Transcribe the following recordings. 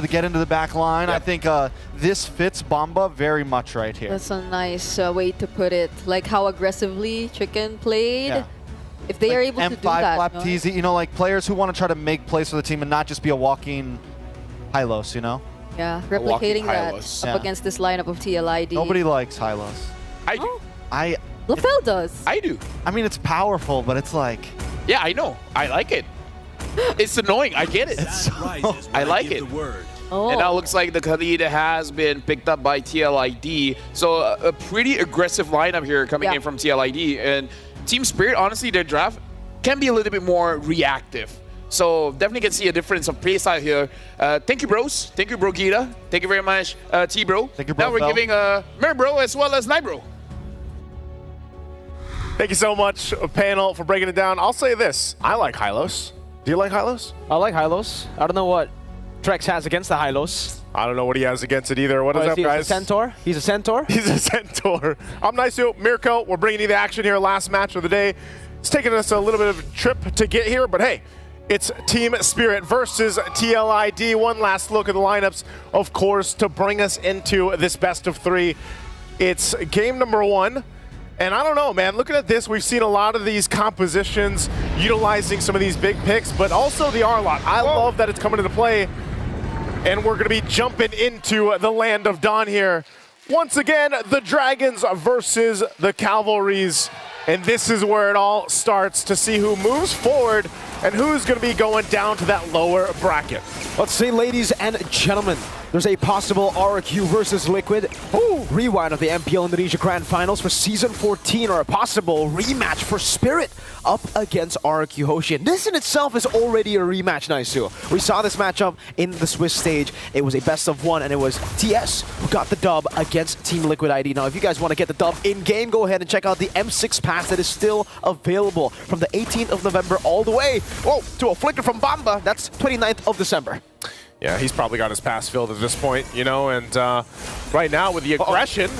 get into the back line. Yep. I think this fits Bomba very much right here. That's a nice way to put it. Like how aggressively Chicken played. Yeah. If they are able to do that. M5 flap TZ, you know, like players who want to try to make plays for the team and not just be a walking Hylos, you know? Yeah, replicating that up against this lineup of TLID. Nobody likes Hylos. I do. LaFell does. I do. I mean, it's powerful, but it's like... Yeah, I know. I like it. It's annoying. I get it. I like it. Oh. And now it looks like the TLID has been picked up by TLID. So a pretty aggressive lineup here coming in from TLID. And Team Spirit, honestly, their draft can be a little bit more reactive. So definitely can see a difference of play style here. Thank you, bros. Thank you, Bro Gita. Thank you very much, T-Bro. Thank you, Bro. Now we're giving Mer-Bro as well as Nibro. Thank you so much, panel, for breaking it down. I'll say this. I like Hylos. Do you like Hylos? I like Hylos. I don't know what Trex has against the Hylos. I don't know what he has against it either. What is up, guys? He's a Centaur? He's a Centaur? He's a Centaur. I'm Nicio, Mirko. We're bringing you the action here. Last match of the day. It's taken us a little bit of a trip to get here, but hey, it's Team Spirit versus TLID. One last look at the lineups, of course, to bring us into this best of three. It's game number one. And I don't know, man, looking at this, we've seen a lot of these compositions utilizing some of these big picks, but also the R-Lot. I love that it's coming into play. And we're going to be jumping into the land of Dawn here. Once again, the Dragons versus the Cavalries. And this is where it all starts to see who moves forward and who's going to be going down to that lower bracket. Let's see, ladies and gentlemen, there's a possible RQ versus Liquid rewind of the MPL Indonesia Grand Finals for Season 14, or a possible rematch for Spirit up against RQ Hoshi. And this in itself is already a rematch, Naisu. We saw this matchup in the Swiss stage. It was a best of one, and it was TS who got the dub against Team Liquid ID. Now, if you guys want to get the dub in-game, go ahead and check out the M6 pass that is still available from the 18th of November all the way to a flicker from Bamba. That's 29th of December. Yeah, he's probably got his pass filled at this point, you know, and right now with the aggression,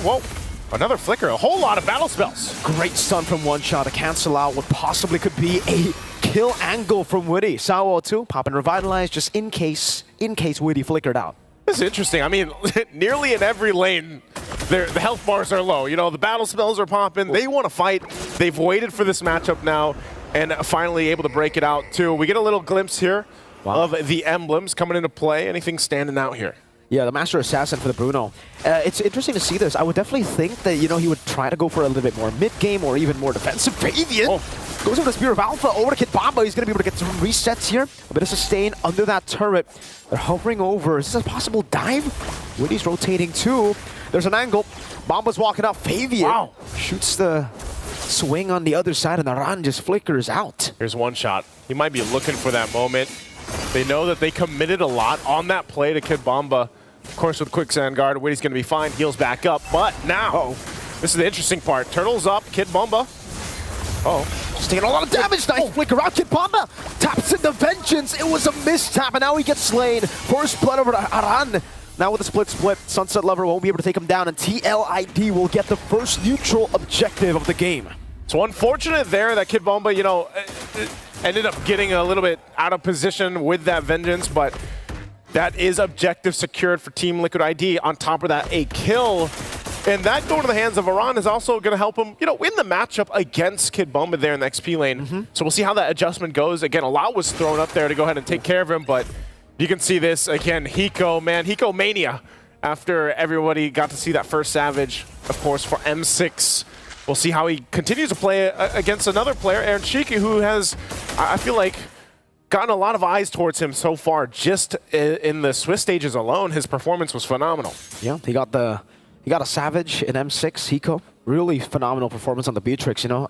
another flicker, a whole lot of battle spells. Great stun from one shot to cancel out what possibly could be a kill angle from Witty. Sawo too, pop and revitalize just in case Witty flickered out. It's interesting. I mean, nearly in every lane, the health bars are low. You know, the battle spells are popping. They want to fight. They've waited for this matchup now and finally able to break it out too. We get a little glimpse here of the emblems coming into play. Anything standing out here? Yeah, the Master Assassin for the Bruno. It's interesting to see this. I would definitely think that, you know, he would try to go for a little bit more mid-game or even more defensive. Fabian goes with the Spear of Alpha over to Kid Bomba. He's going to be able to get some resets here. A bit of sustain under that turret. They're hovering over. Is this a possible dive? Witty's rotating too. There's an angle. Bomba's walking up. Fabian shoots the swing on the other side, and the run just flickers out. Here's one shot. He might be looking for that moment. They know that they committed a lot on that play to Kid Bomba. Of course, with Quicksand Guard, Witty's going to be fine. Heals back up. But now, this is the interesting part. Turtle's up. Kid Bomba. Just taking a lot of damage. Nice flicker out. Kid Bomba taps into Vengeance. It was a mistap, and now he gets slain. First blood over to Aran. Now with the split, Sunset Lover won't be able to take him down, and TLID will get the first neutral objective of the game. So unfortunate there that Kid Bomba, you know, ended up getting a little bit out of position with that Vengeance, but that is objective secured for Team Liquid ID. On top of that, a kill. And that going to the hands of Aran is also going to help him, you know, win the matchup against Kid Bomba there in the XP lane. So we'll see how that adjustment goes. Again, a lot was thrown up there to go ahead and take care of him, but you can see this again, Hiko, man, Hiko mania. After everybody got to see that first Savage, of course, for M6. We'll see how he continues to play against another player, Aaron Shiki, who has, I feel like, gotten a lot of eyes towards him so far. Just in the Swiss stages alone, his performance was phenomenal. Yeah, he got a Savage in M6, Hiko. Really phenomenal performance on the Beatrix, you know.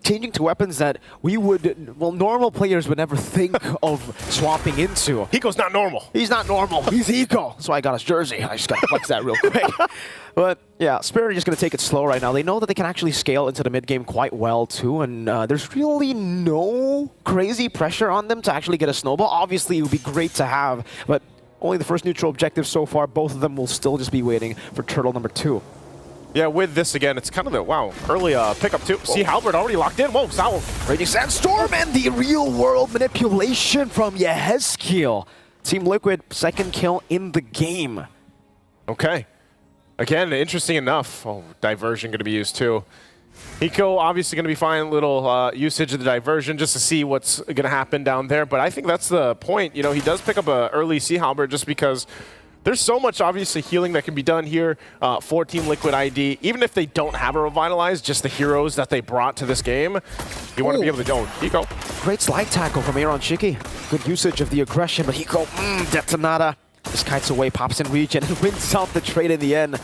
Changing to weapons that we would, well, normal players would never think of swapping into. Hiko's not normal. He's not normal. He's Hiko. That's why I got his jersey. I just got to flex that real quick. But yeah, Spirit are just going to take it slow right now. They know that they can actually scale into the mid-game quite well too, and there's really no crazy pressure on them to actually get a snowball. Obviously, it would be great to have, but only the first neutral objective so far. Both of them will still just be waiting for turtle number 2. Yeah, with this again, it's kind of the, early pickup too. See Halbert already locked in. Whoa, Saul. Raging Sandstorm and the real-world manipulation from Yehezkiel. Team Liquid, second kill in the game. Okay. Again, interesting enough. Oh, diversion going to be used too. Hiko obviously going to be finding a little usage of the diversion just to see what's going to happen down there. But I think that's the point. You know, he does pick up an early Sea Halberd just because there's so much, obviously, healing that can be done here for Team Liquid ID. Even if they don't have a Revitalize, just the heroes that they brought to this game, you want to be able to go. Hiko. Great slide tackle from Aaron Shiki. Good usage of the aggression, but Hiko, Detonata. Just kites away, pops in region, and wins out the trade in the end.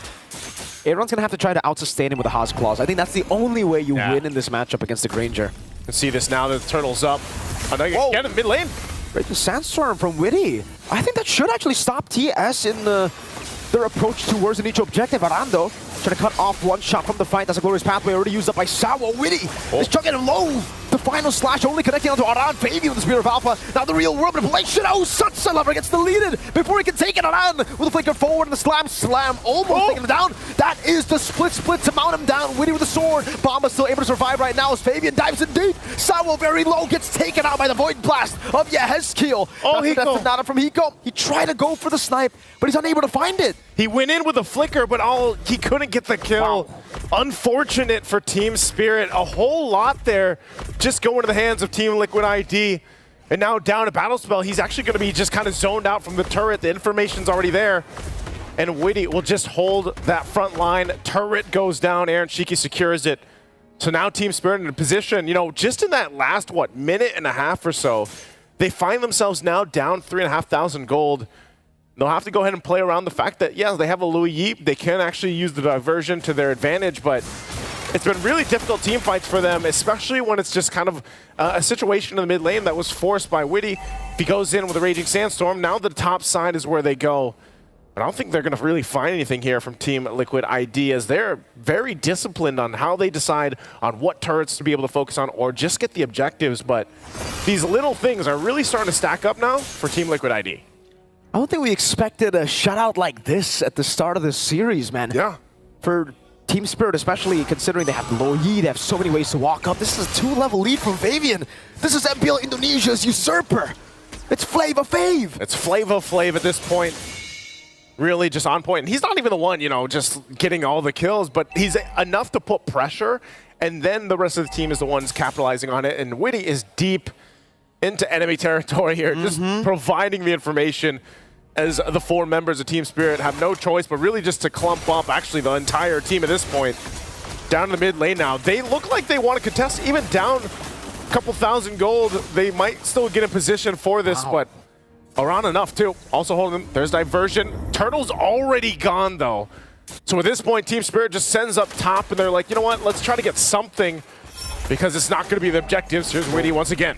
Aaron's going to have to try to out-sustain him with a Haas Claws. I think that's the only way you win in this matchup against the Granger. You can see this now, the Turtle's up. Get in mid lane. Great Sandstorm from Witty. I think that should actually stop TS in their approach towards an each objective. Arando trying to cut off one shot from the fight. That's a glorious pathway already used up by Sawo. Witty is chugging low. The final slash only connecting onto Aran. Fabian with the Spear of Alpha. Now the real world manipulation. Oh, Sunset Lover gets deleted before he can take it. Aran with a flicker forward and the slam. Almost taking him down. That is the split to mount him down. Witty with the sword. Bomba still able to survive right now as Fabian dives in deep. Sawo very low. Gets taken out by the Void Blast of Yehezkiel. Oh, Hiko. That's not from Hiko. He tried to go for the snipe, but he's unable to find it. He went in with a flicker, but he couldn't get the kill. Wow. Unfortunate for Team Spirit. A whole lot there just going to the hands of Team Liquid ID. And now down to Battle Spell, he's actually going to be just kind of zoned out from the turret. The information's already there. And Witty will just hold that front line. Turret goes down. Aaron Shiki secures it. So now Team Spirit in a position, you know, just in that last, minute and a half or so, they find themselves now down 3,500 gold. They'll have to go ahead and play around the fact that, yeah, they have a Louis Yeep. They can actually use the diversion to their advantage, but it's been really difficult team fights for them, especially when it's just kind of a situation in the mid lane that was forced by Witty. If he goes in with a Raging Sandstorm, now the top side is where they go. But I don't think they're going to really find anything here from Team Liquid ID, as they're very disciplined on how they decide on what turrets to be able to focus on or just get the objectives. But these little things are really starting to stack up now for Team Liquid ID. I don't think we expected a shutout like this at the start of this series, man. Yeah. For Team Spirit, especially considering they have low Yi, they have so many ways to walk up. This is a 2-level lead from Fabian. This is MPL Indonesia's usurper. It's Flava Fave. It's Flava Flav at this point. Really just on point. And he's not even the one, you know, just getting all the kills, but he's enough to put pressure, and then the rest of the team is the ones capitalizing on it. And Witty is deep into enemy territory here, just providing the information, as the 4 members of Team Spirit have no choice but really just to clump up, actually, the entire team at this point. Down in the mid lane now. They look like they want to contest, even down a couple thousand gold. They might still get in position for this, but around enough too. Also holding them. There's diversion. Turtle's already gone though. So at this point, Team Spirit just sends up top and they're like, you know what, let's try to get something because it's not going to be the objectives. Here's Witty once again.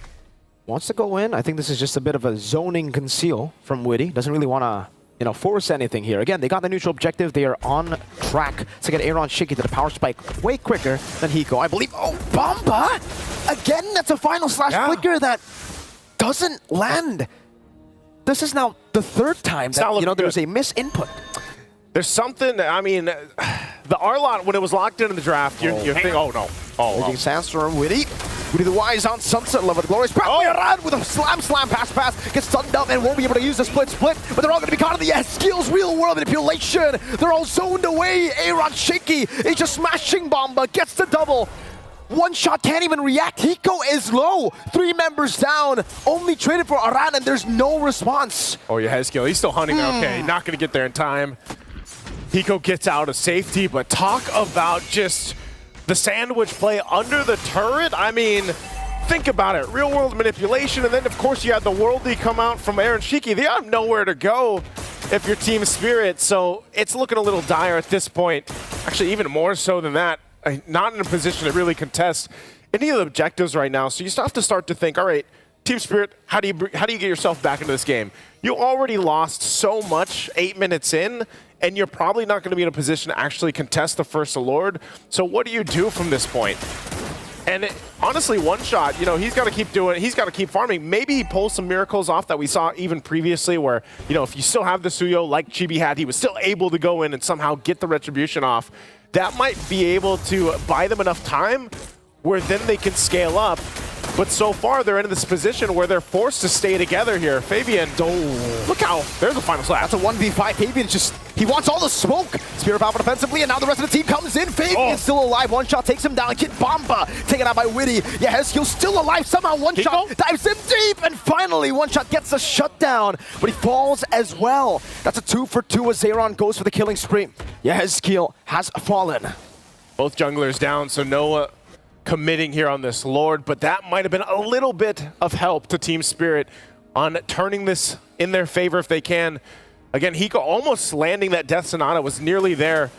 Wants to go in. I think this is just a bit of a zoning conceal from Witty. Doesn't really want to, you know, force anything here. Again, they got the neutral objective. They are on track to get Aaron Shiki to the power spike way quicker than Hiko, I believe. Oh, Bomba! Again, that's a final slash flicker that doesn't land. This is now the 3rd time that, you know, there's a misinput. There's something, I mean, the R-Lot, when it was locked into the draft, you're thinking, oh no. Raging Sandstorm, Witty. Witty the Wise on Sunset Level. The Glorious pathway around with a slam, pass. Gets stunned up and won't be able to use the split. But they're all going to be caught in the skills, real world manipulation. They're all zoned away. Aaron Shaky is just smashing Bomba. Gets the double. One shot, can't even react. Hiko is low. 3 members down. Only traded for Aran and there's no response. Oh, yeah, Hezkiel. He's still hunting. Okay, not going to get there in time. Hiko gets out of safety, but talk about just the sandwich play under the turret. I mean, think about it. Real world manipulation, and then of course you had the worldly come out from Aaron Shiki. They have nowhere to go if you're Team Spirit, so it's looking a little dire at this point. Actually, even more so than that. Not in a position to really contest any of the objectives right now, so you still have to start to think, all right, Team Spirit, how do you get yourself back into this game? You already lost so much 8 minutes in, and you're probably not going to be in a position to actually contest the first Lord. So what do you do from this point? And honestly, one shot, you know, he's got to keep doing it. He's got to keep farming. Maybe he pulls some miracles off that we saw even previously where, you know, if you still have the Suyo like Chibi had, he was still able to go in and somehow get the retribution off. That might be able to buy them enough time where then they can scale up. But so far, they're in this position where they're forced to stay together here. Fabian, look how, there's the final slash. That's a 1v5. Fabian just, he wants all the smoke. Spirit Power defensively, and now the rest of the team comes in. Fabian's still alive. One shot takes him down. Kid Bomba taken out by Witty. Yeah, Heskill's still alive. Somehow one shot dives him deep, and finally one shot gets a shutdown, but he falls as well. That's a 2 for 2 as Zeron goes for the killing spree. Yeah, Heskill has fallen. Both junglers down, so no committing here on this Lord, but that might have been a little bit of help to Team Spirit on turning this in their favor if they can. Again, Hiko almost landing that Death Sonata, was nearly there,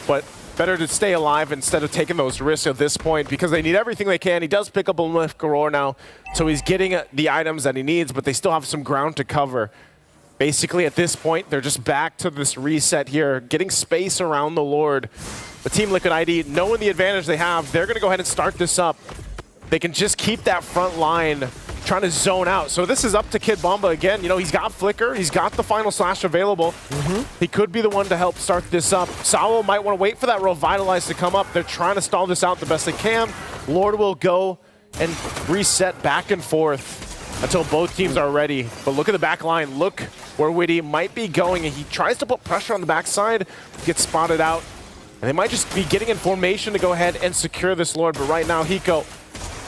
but better to stay alive instead of taking those risks at this point because they need everything they can. He does pick up a Lift Garor now, so he's getting the items that he needs, but they still have some ground to cover. Basically, at this point, they're just back to this reset here, getting space around the Lord. The Team Liquid ID, knowing the advantage they have, they're going to go ahead and start this up. They can just keep that front line trying to zone out. So this is up to Kid Bomba again. You know, he's got Flicker. He's got the final slash available. He could be the one to help start this up. Saul might want to wait for that Revitalize to come up. They're trying to stall this out the best they can. Lord will go and reset back and forth until both teams are ready. But look at the back line. Look where Witty might be going. And he tries to put pressure on the backside, gets spotted out. And they might just be getting in formation to go ahead and secure this Lord. But right now, Hiko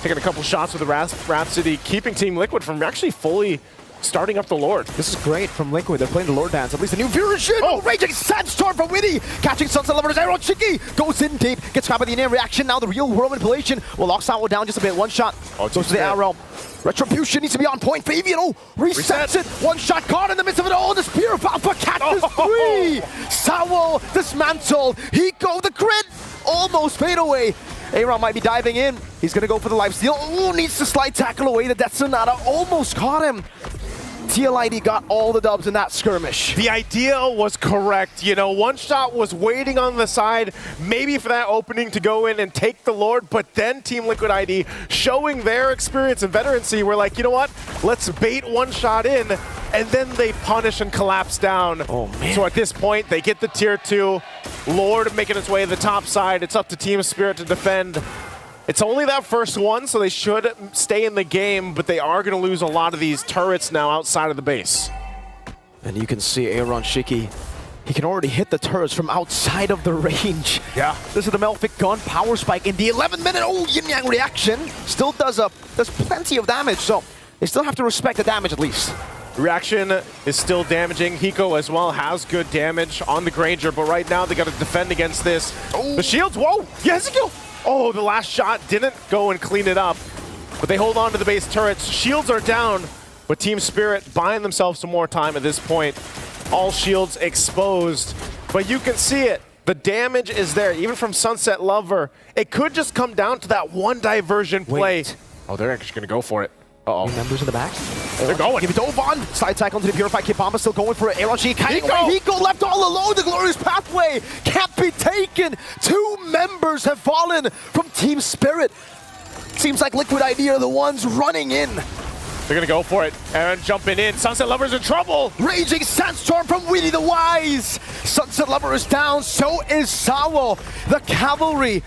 taking a couple shots with the Rhapsody, keeping Team Liquid from actually fully starting up the Lord. This is great from Liquid. They're playing the Lord dance. At least a new version. Oh, Raging Sandstorm from Witty. Catching Sunset Lover's arrow. Chicky goes in deep. Gets caught by the in-air reaction. Now the real world manipulation will lock Sawo down just a bit. One shot. Goes to the arrow. Retribution needs to be on point. Fabian, resets it. One shot caught in the midst of it all. The Spear of Alpha catches free. Sawo dismantled. Hiko, the crit, almost fade away. Aaron might be diving in. He's going to go for the lifesteal. Oh, needs to slide tackle away. The Death Sonata almost caught him. TLID got all the dubs in that skirmish. The idea was correct. You know, One Shot was waiting on the side, maybe for that opening to go in and take the Lord, but then Team Liquid ID showing their experience and veterancy were like, you know what? Let's bait One Shot in, and then they punish and collapse down. Oh, man. So at this point, they get the tier 2. Lord making its way to the top side. It's up to Team Spirit to defend. It's only that first one, so they should stay in the game, but they are going to lose a lot of these turrets now outside of the base. And you can see Aaron Shiki. He can already hit the turrets from outside of the range. Yeah. This is the Melfic Gun power spike in the 11-minute yin-yang reaction. Still does plenty of damage, so they still have to respect the damage at least. Reaction is still damaging. Hiko as well has good damage on the Granger, but right now they got to defend against this. The shields, whoa! Yes, oh, the last shot didn't go and clean it up, but they hold on to the base turrets. Shields are down, but Team Spirit buying themselves some more time at this point. All shields exposed, but you can see it. The damage is there, even from Sunset Lover. It could just come down to that one diversion play. Wait. Oh, they're actually going to go for it. Uh-oh. Members in the back. They're going. Give it to Ovan. Slide tackle into the Purified. Kid Bomba still going for it. Aaron Shiki kiting away. Hiko left all alone. The glorious pathway can't be taken. 2 members have fallen from Team Spirit. Seems like Liquid ID are the ones running in. They're going to go for it. Aaron jumping in. Sunset Lover's in trouble. Raging Sandstorm from Witty the Wise. Sunset Lover is down. So is Sawo. The cavalry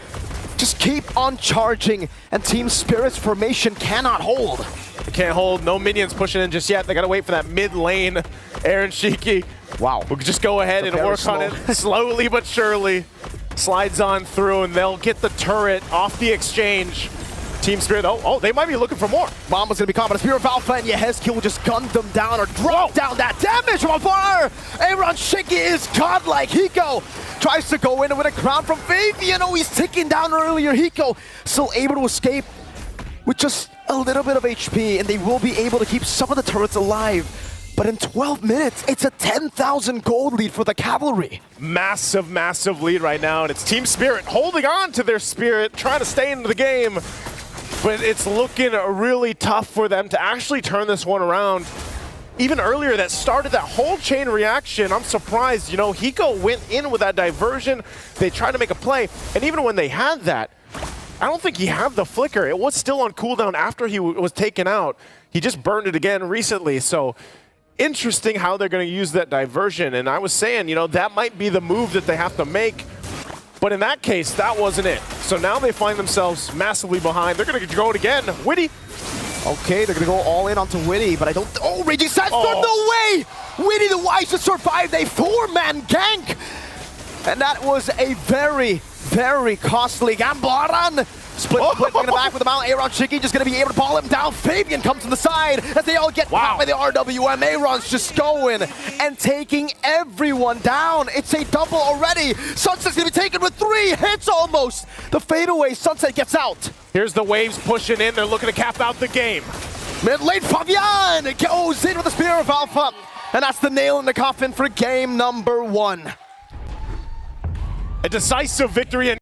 just keep on charging, and Team Spirit's formation cannot hold. They can't hold. No minions pushing in just yet. They got to wait for that mid lane. Aaron Shiki. Wow. We'll just go ahead and work on it slowly but surely. Slides on through, and they'll get the turret off the exchange. Team Spirit, oh, they might be looking for more. Mama's gonna be caught by the Spear of Alpha, and Yehezkiel will just gun them down or drop down that damage from afar. Aaron Shiki is godlike. Hiko tries to go in with a crown from Fabian. Oh, he's ticking down earlier. Hiko still able to escape with just a little bit of HP, and they will be able to keep some of the turrets alive. But in 12 minutes, it's a 10,000 gold lead for the cavalry. Massive, massive lead right now, and it's Team Spirit holding on to their spirit, trying to stay in the game. But it's looking really tough for them to actually turn this one around. Even earlier, that started that whole chain reaction. I'm surprised, you know, Hiko went in with that diversion. They tried to make a play, and even when they had that, I don't think he had the flicker. It was still on cooldown after he was taken out. He just burned it again recently, so interesting how they're going to use that diversion. And I was saying, you know, that might be the move that they have to make. But in that case, that wasn't it. So now they find themselves massively behind. They're going to go it again. Witty. Okay, they're gonna go all in onto Witty, but I don't. Oh, Raging Sandstorm, no way! Witty the Wise to survive a 4-man gank! And that was a very, very costly gamble. Aran split in the back with the Mount. Aaron Chicky just gonna be able to ball him down. Fabian comes to the side as they all get caught by the RWM. Aaron's just going and taking everyone down. It's a double already. Sunset's gonna be taken with 3 hits almost. The fadeaway, Sunset gets out. Here's the Waves pushing in. They're looking to cap out the game. Mid lane, Fabian goes in with the Spear of Alpha. And that's the nail in the coffin for game number 1. A decisive victory.